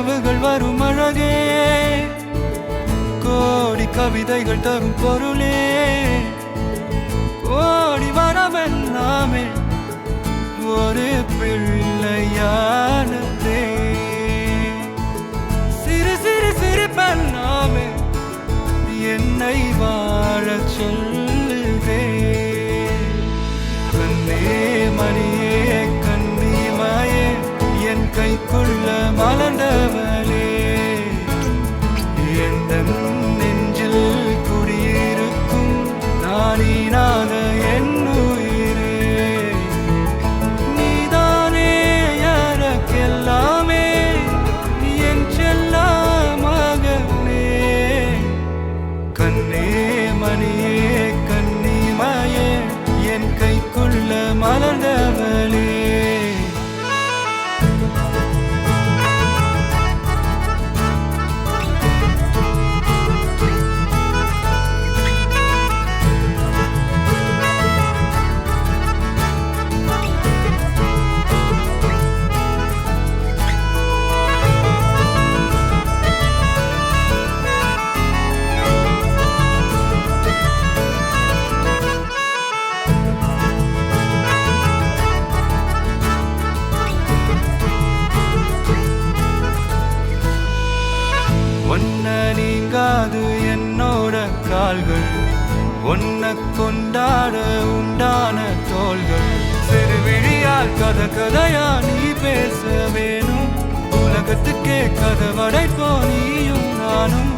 கனவுகள் வரும் அழகே, கோடி கவிதைகள் தரும் பொருளே, ஓடி வரவெல்லாமே ஒரு பிள்ளையானதே. சிறு சிறு சிரிப்பெல்லாமே என்னை வாழச் சொல்லுதே. கண்ணே மணியே கண்ணிமாயே என் கைக்குள்ள மலர்ந்தவளே, எந்த நெஞ்சில் குடியிருக்கும் நானீனாக என் உயிரே. நீதானே எனக்கெல்லாமே, என் செல்ல மகனே. கண்ணே மணியே கண்ணிமாயே என் கைக்குள்ள மலர்ந்தவளே. ஒன்ன நீங்காது என்னோட கால்கள், ஒன்ன கொண்டாட உண்டான தோள்கள். சிறு விழியால் கதை கதையா நீ பேச வேணும், உலகத்துக்கே கதை வடைப்போ நீயும் நானும்.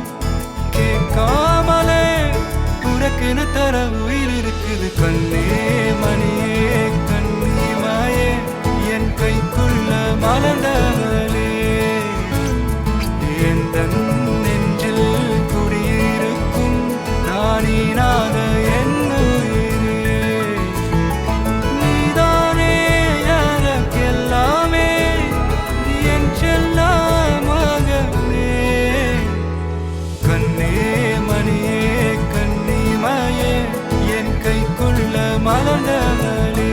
கேட்காமலே உனக்கென தர உயிர் இருக்குது. கண்ணே மணியே கண்ணிமாயே என் கைக்குள்ள மலர்ந்தவளே, எந்த நெஞ்சில் குடியிருக்கும் நானீனாக என் உயிரே. நீதானே எனக்கெல்லாமே, என் செல்ல மகனே. கண்ணே மணியே கண்ணிமாயே என் கைக்குள்ள மலர்ந்தவளே.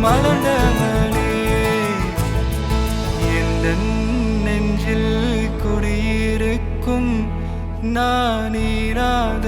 மலர்ந்தவளே, எந்த நெஞ்சில் குடியிருக்கும் நானீராத